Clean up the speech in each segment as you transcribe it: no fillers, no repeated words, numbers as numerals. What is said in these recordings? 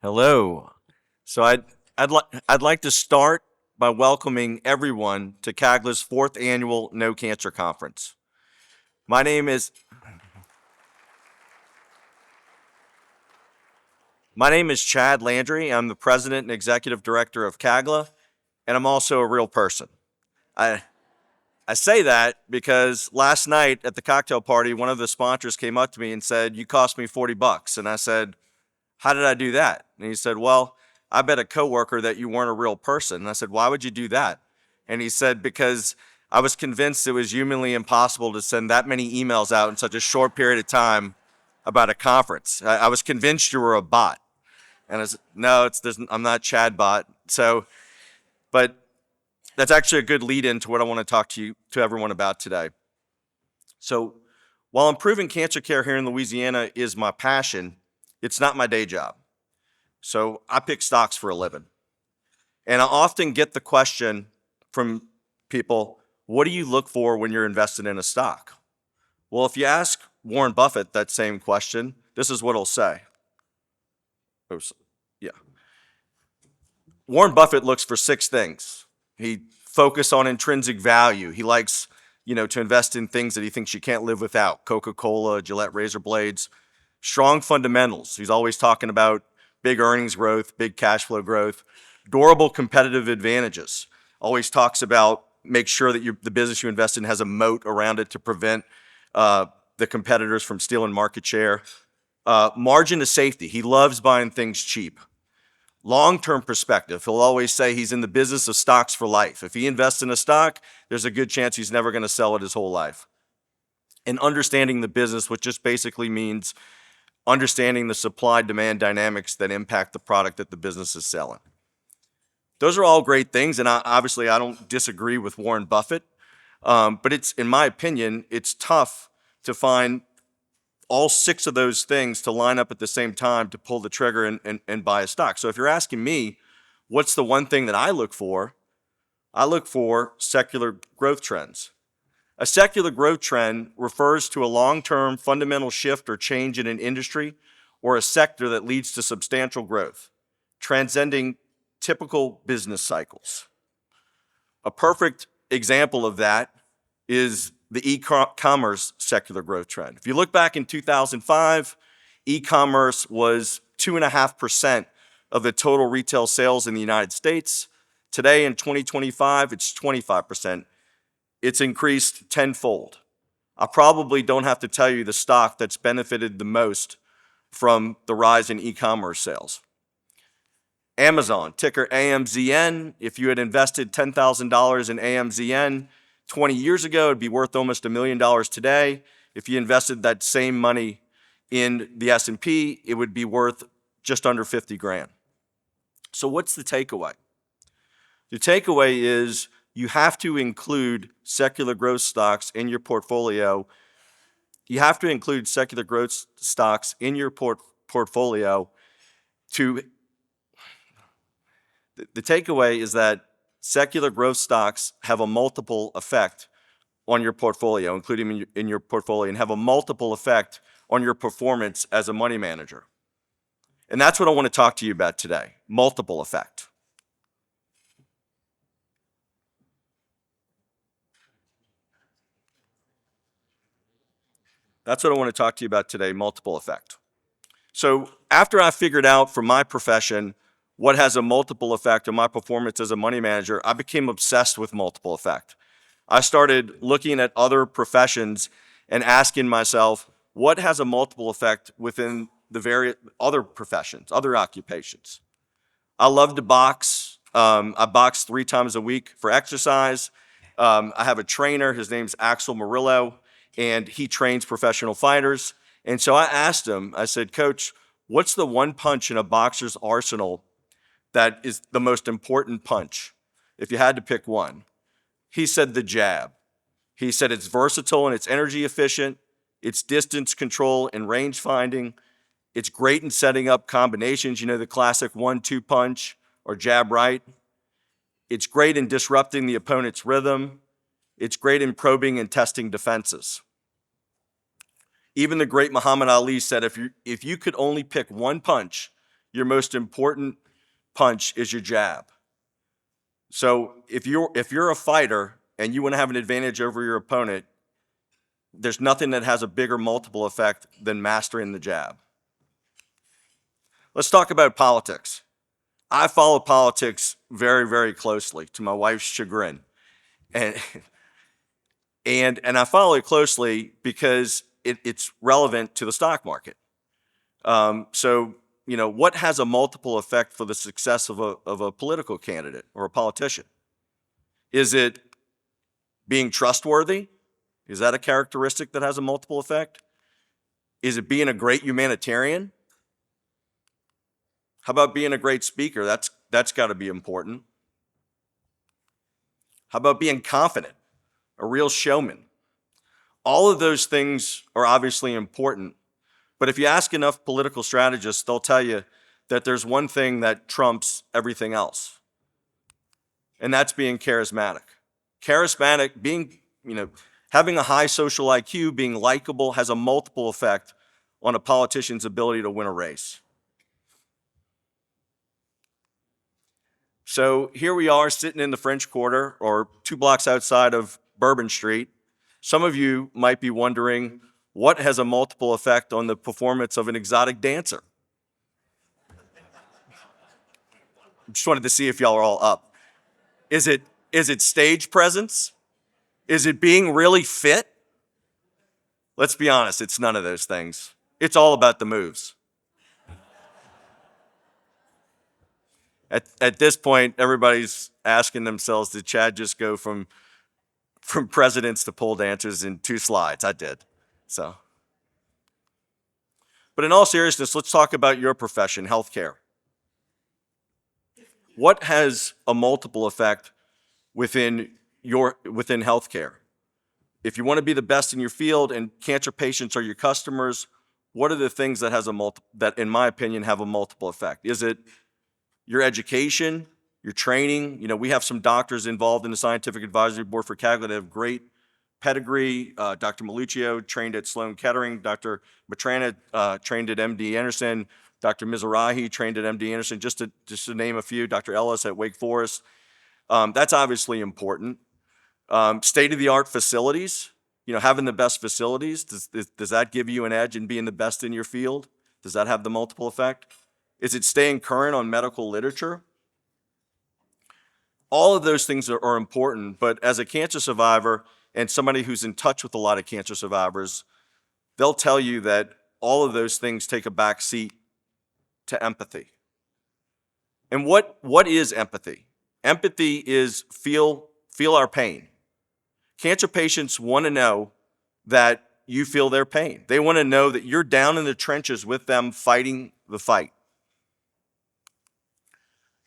Hello. So I'd like to start by welcoming everyone to CAGLA's fourth annual NeauxCancer Conference. My name is Chad Landry. I'm the president and executive director of CAGLA, and I'm also a real person. I I say that because last night at the cocktail party, one of the sponsors came up to me and said, "You cost me $40." And I said, "How did I do that?" And he said, "Well, I bet a coworker that you weren't a real person." And I said, "Why would you do that?" And he said, "Because I was convinced it was humanly impossible to send that many emails out in such a short period of time about a conference. I was convinced you were a bot." And I said, "No, I'm not Chad bot." But that's actually a good lead into what I want to talk to everyone about today. So while improving cancer care here in Louisiana is my passion, it's not my day job. So I pick stocks for a living. And I often get the question from people, what do you look for when you're invested in a stock? Well, if you ask Warren Buffett that same question, this is what he'll say. Oops, yeah. Warren Buffett looks for six things. He focuses on intrinsic value. He likes, to invest in things that he thinks you can't live without. Coca-Cola, Gillette razor blades. Strong fundamentals. He's always talking about big earnings growth, big cash flow growth. Durable competitive advantages. Always talks about make sure that the business you invest in has a moat around it to prevent the competitors from stealing market share. Margin of safety. He loves buying things cheap. Long-term perspective. He'll always say he's in the business of stocks for life. If he invests in a stock, there's a good chance he's never going to sell it his whole life. And understanding the business, which just basically means understanding the supply-demand dynamics that impact the product that the business is selling. Those are all great things, and obviously I don't disagree with Warren Buffett, but in my opinion, it's tough to find all six of those things to line up at the same time to pull the trigger and buy a stock. So if you're asking me, what's the one thing that I look for secular growth trends. A secular growth trend refers to a long-term fundamental shift or change in an industry or a sector that leads to substantial growth, transcending typical business cycles. A perfect example of that is the e-commerce secular growth trend. If you look back in 2005, e-commerce was 2.5% of the total retail sales in the United States. Today in 2025, it's 25%. It's increased tenfold. I probably don't have to tell you the stock that's benefited the most from the rise in e-commerce sales. Amazon, ticker AMZN. If you had invested $10,000 in AMZN 20 years ago, it'd be worth almost $1 million today. If you invested that same money in the S&P, it would be worth just under 50 grand. So what's the takeaway? The takeaway is you have to include secular growth stocks in your portfolio. You have to include secular growth stocks in your portfolio to. The takeaway is that secular growth stocks have a multiple effect on your portfolio, including in your portfolio, and have a multiple effect on your performance as a money manager. And that's what I want to talk to you about today, multiple effect. That's what I want to talk to you about today, multiple effect. So after I figured out for my profession what has a multiple effect on my performance as a money manager, I became obsessed with multiple effect. I started looking at other professions and asking myself, what has a multiple effect within the various other professions, other occupations? I love to box. I box 3 times a week for exercise. I have a trainer, his name's Axel Murillo, and he trains professional fighters. And so I asked him, I said, "Coach, what's the one punch in a boxer's arsenal that is the most important punch, if you had to pick one?" He said the jab. He said it's versatile and it's energy efficient, it's distance control and range finding, it's great in setting up combinations, the classic 1-2 punch or jab right. It's great in disrupting the opponent's rhythm. It's great in probing and testing defenses. Even the great Muhammad Ali said if you could only pick one punch your most important punch is your jab. So if you're a fighter and you want to have an advantage over your opponent, there's nothing that has a bigger multiple effect than mastering the jab. Let's talk about politics. I follow politics very, very closely, to my wife's chagrin. And, and I follow it closely because it's relevant to the stock market. So, what has a multiple effect for the success of a political candidate or a politician? Is it being trustworthy? Is that a characteristic that has a multiple effect? Is it being a great humanitarian? How about being a great speaker? That's got to be important. How about being confident, a real showman? All of those things are obviously important, but if you ask enough political strategists, they'll tell you that there's one thing that trumps everything else, and that's being charismatic. Charismatic, having a high social IQ, being likable, has a multiple effect on a politician's ability to win a race. So here we are sitting in the French Quarter, or 2 blocks outside of Bourbon Street. Some of you might be wondering, what has a multiple effect on the performance of an exotic dancer? Just wanted to see if y'all are all up. Is it stage presence? Is it being really fit? Let's be honest, it's none of those things. It's all about the moves. At this point, everybody's asking themselves, did Chad just go from presidents to pole dancers in 2 slides? I did. So, but in all seriousness, let's talk about your profession, healthcare. What has a multiple effect within healthcare? If you want to be the best in your field and cancer patients are your customers, what are the things that in my opinion have a multiple effect? Is it your education, your training? We have some doctors involved in the scientific advisory board for CAGLA that have great pedigree. Dr. Maluccio trained at Sloan Kettering, Dr. Matrana trained at MD Anderson, Dr. Mizrahi trained at MD Anderson, just to name a few, Dr. Ellis at Wake Forest. That's obviously important. State-of-the-art facilities, having the best facilities, does that give you an edge in being the best in your field? Does that have the multiple effect? Is it staying current on medical literature? All of those things are important, but as a cancer survivor and somebody who's in touch with a lot of cancer survivors, they'll tell you that all of those things take a back seat to empathy. And what is empathy? Empathy is feel our pain. Cancer patients want to know that you feel their pain. They want to know that you're down in the trenches with them fighting the fight.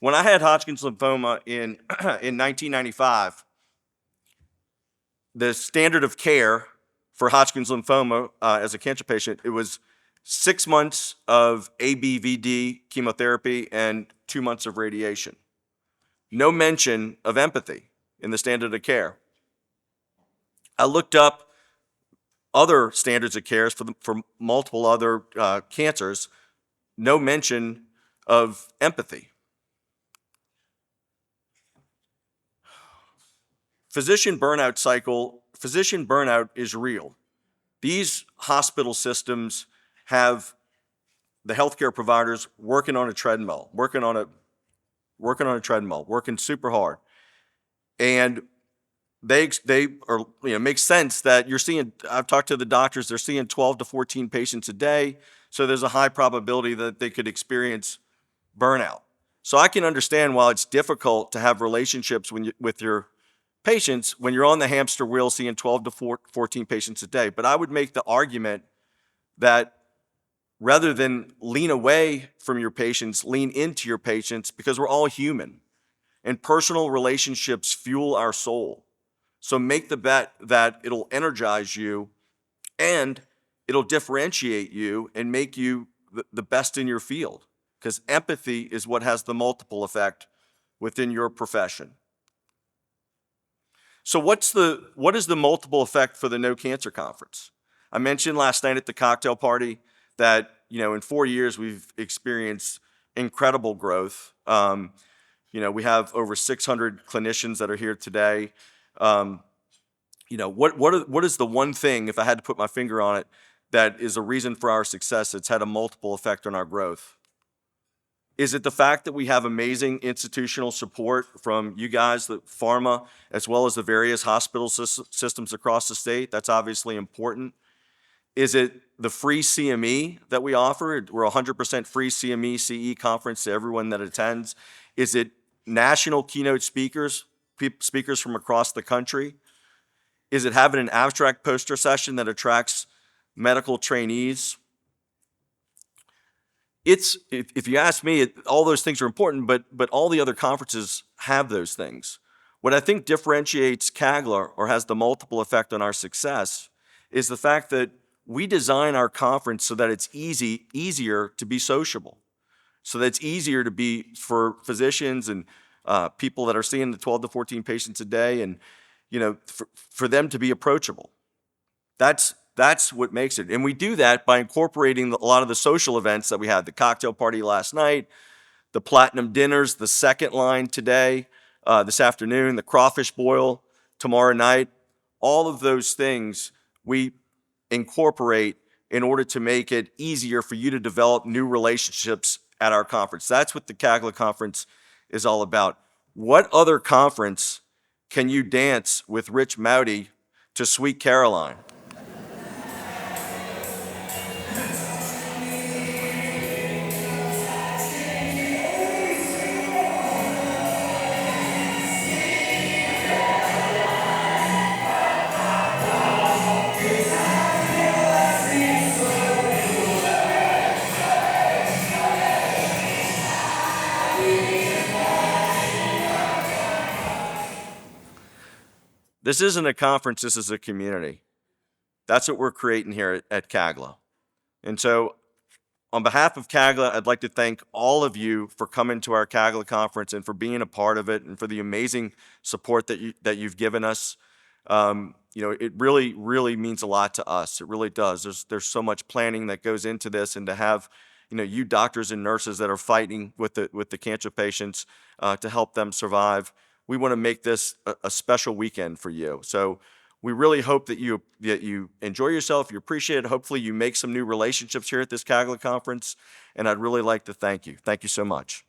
When I had Hodgkin's lymphoma in 1995, the standard of care for Hodgkin's lymphoma as a cancer patient, it was 6 months of ABVD chemotherapy and 2 months of radiation. No mention of empathy in the standard of care. I looked up other standards of care for multiple other cancers. No mention of empathy. Physician burnout is real. These hospital systems have the healthcare providers working on a treadmill, working super hard. And they are, makes sense that I've talked to the doctors, they're seeing 12 to 14 patients a day, so there's a high probability that they could experience burnout. So I can understand why it's difficult to have relationships with your patients when you're on the hamster wheel seeing 12 to 14 patients a day. But I would make the argument that rather than lean away from your patients, lean into your patients, because we're all human and personal relationships fuel our soul. So make the bet that it'll energize you and it'll differentiate you and make you the best in your field, because empathy is what has the multiple effect within your profession. So what is the multiple effect for the NeauxCancer Conference? I mentioned last night at the cocktail party that in 4 years we've experienced incredible growth. We have over 600 clinicians that are here today. What is the one thing, if I had to put my finger on it, that is a reason for our success that's had a multiple effect on our growth? Is it the fact that we have amazing institutional support from you guys, the pharma, as well as the various hospital systems across the state? That's obviously important. Is it the free CME that we offer? We're a 100% free CME CE conference to everyone that attends. Is it national keynote speakers from across the country? Is it having an abstract poster session that attracts medical trainees? If you ask me, all those things are important, but all the other conferences have those things. What I think differentiates CAGLA, or has the multiple effect on our success, is the fact that we design our conference so that it's easier to be sociable, so that it's easier to be for physicians and people that are seeing the 12 to 14 patients a day, and for them to be approachable. That's what makes it. And we do that by incorporating a lot of the social events that we had, the cocktail party last night, the platinum dinners, the second line today, this afternoon, the crawfish boil tomorrow night. All of those things we incorporate in order to make it easier for you to develop new relationships at our conference. That's what the CAGLA conference is all about. What other conference can you dance with Rich Mowdy to Sweet Caroline? This isn't a conference, this is a community. That's what we're creating here at CAGLA. And so on behalf of CAGLA, I'd like to thank all of you for coming to our CAGLA conference and for being a part of it and for the amazing support that you've given us. It really, really means a lot to us. It really does. There's so much planning that goes into this, and to have you doctors and nurses that are fighting with the cancer patients to help them survive. We want to make this a special weekend for you. So we really hope that you enjoy yourself, you appreciate it. Hopefully you make some new relationships here at this CAGLA conference, and I'd really like to thank you. Thank you so much.